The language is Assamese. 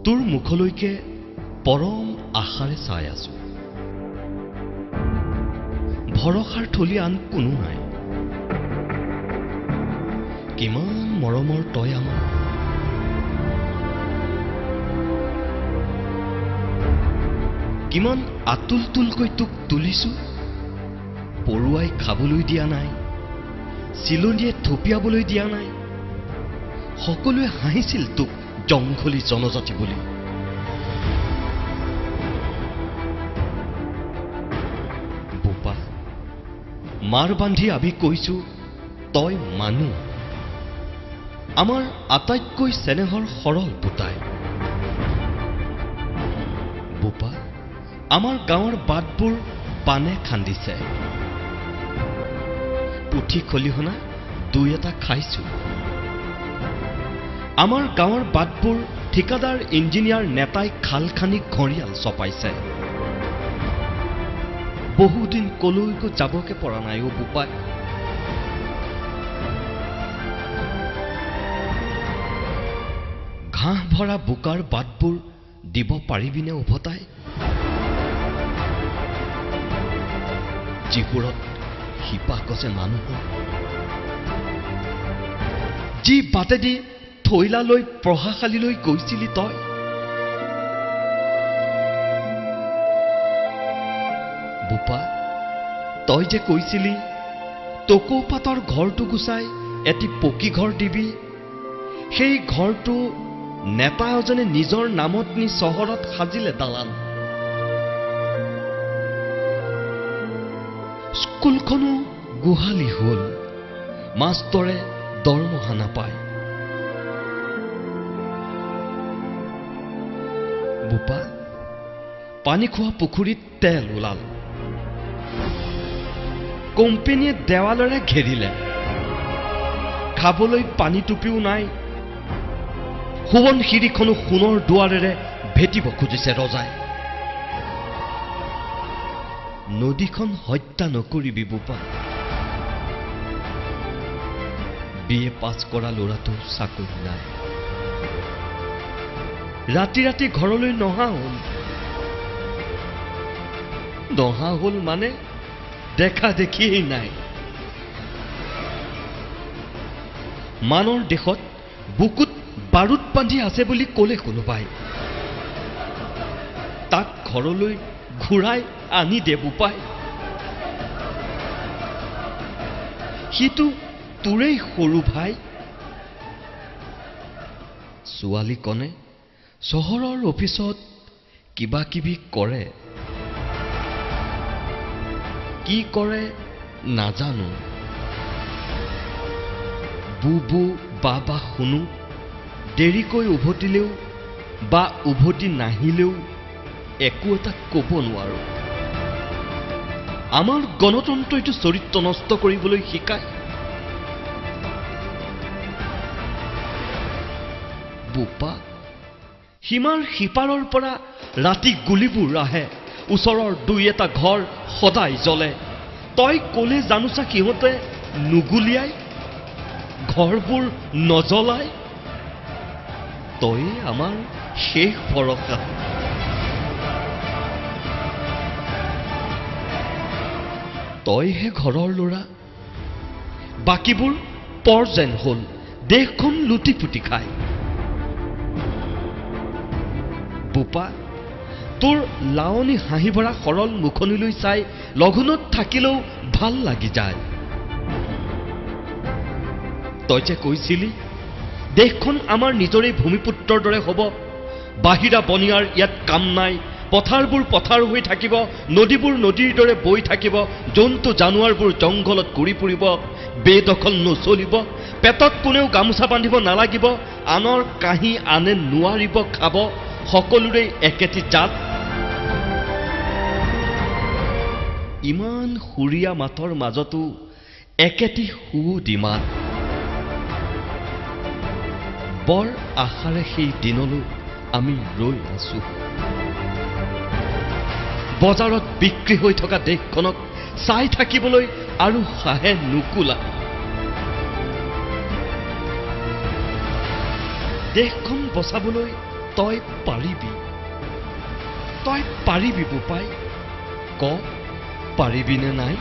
তোৰ মুখলৈকে পৰম আশাৰে চাই আছো। ভৰসাৰ থলি আন কোনো নাই। কিমান মৰমৰ তই আমাৰ। কিমান আতুল তুলকৈ তোক তুলিছো। পৰুৱাই খাবলৈ দিয়া নাই, চিলনীয়ে থপিয়াবলৈ দিয়া নাই। সকলোৱে হাঁহিছিল তোক জংঘলী জনজাতি বুলি। বোপা, মাৰ বান্ধি আবি কৈছো তই মানুহ, আমাৰ আটাইতকৈ চেনেহৰ সৰল পোতাই। বোপা, আমাৰ গাঁৱৰ বাটবোৰ পানে খান্দিছে। পুঠি খলিহনা দুই এটা খাইছো। আমাৰ গাঁৱৰ বাটবোৰ ঠিকাদাৰ ইঞ্জিনিয়াৰ নেতাই খাল খানি ঘঁৰিয়াল চপাইছে। বহুদিন কলৈকো যাবকে পৰা নাই অ বোপাই। ঘাঁহ ভৰা বোকাৰ বাটবোৰ দিব পাৰিবিনে উভতাই? যিবোৰত শিপা গছে মানুহৰ, যি বাটেদি থৈলালৈ প্ৰভাশালীলৈ গৈছিলি তই। বোপা, তই যে কৈছিলি টকৌ পাতৰ ঘৰটো গুচাই এটি পকী ঘৰ দিবি। সেই ঘৰটো নেতা এজনে নিজৰ নামত নি চহৰত সাজিলে দালান। স্কুলখনো গোহালি হল, মাষ্টৰে দৰমহা নাপায়। বোপা, পানী খোৱা পুখুৰীত তেল ওলাল। কোম্পানীয়ে দেৱালেৰে ঘেৰিলে। খাবলৈ পানী টুপিও নাই। সোৱণশিৰিখনো সোণৰ দুৱাৰেৰে ভেটিব খুজিছে ৰজাই। নদীখন হত্যা নকৰিবি বোপা। BA পাছ কৰা ল'ৰাটো চাকৰি নাই। ৰাতি ৰাতি ঘৰলৈ নহা হ'ল মানে দেখা দেখিয়েই নাই। মানৰ দেশত বুকুত বাৰুদ বান্ধি আছে বুলি ক'লে কোনোবাই। তাক ঘৰলৈ ঘূৰাই আনি দে বোপাই। সিটো তোৰেই সৰু ভাই। ছোৱালীকণে চহৰৰ অফিচত কিবা কিবি কৰে। কি কৰে নাজানো। বুবু বা শুনো, দেৰিকৈ উভতিলেও বা উভতি নাহিলেও একো এটা ক'ব নোৱাৰো। আমাৰ গণতন্ত্ৰইটো চৰিত্ৰ নষ্ট কৰিবলৈ শিকায়। বোপা, সীমাৰ সিপাৰৰ পৰা ৰাতি গুলীবোৰ আহে। ওচৰৰ দুই এটা ঘৰ সদায় জ্বলে। তই ক'লে জানোচা সিহঁতে নুগুলিয়াই, ঘৰবোৰ নজ্বলাই। তই আমাৰ শেষ ভৰসা। তইহে ঘৰৰ ল'ৰা, বাকীবোৰ পৰ যেন হ'ল। দেশখন লুটি পুটি খায়। বোপা, তোৰ লাৱনী হাঁহি ভৰা সৰল মুখনিলৈ চাই লঘোণত থাকিলেও ভাল লাগি যায়। তই যে কৈছিলি দেশখন আমাৰ নিজৰে ভূমিপুত্ৰৰ দৰে হ'ব। বাহিৰা বনিয়াৰ ইয়াত কাম নাই। পথাৰবোৰ পথাৰ হৈ থাকিব, নদীবোৰ নদীৰ দৰে বৈ থাকিব, জন্তু জানুৱাৰবোৰ জংঘলত ঘূৰি ফুৰিব, বেদখল নচলিব, পেটত কোনেও গামোচা বান্ধিব নালাগিব, আনৰ কাঁহী আনে নোৱাৰিব খাব, সকলোৰে একেটি জাত। ইমান সুৰীয়া মাতৰ মাজতো একেটি সুদিমাত। বৰ আশাৰে সেই দিনলৈ আমি ৰৈ আছো। বজাৰত বিক্ৰী হৈ থকা দেশখনক চাই থাকিবলৈ আৰু হাঁহে নুকুলা। দেশখন বচাবলৈ তই পাৰিবি বোপাই ক পাৰিবিনে নাই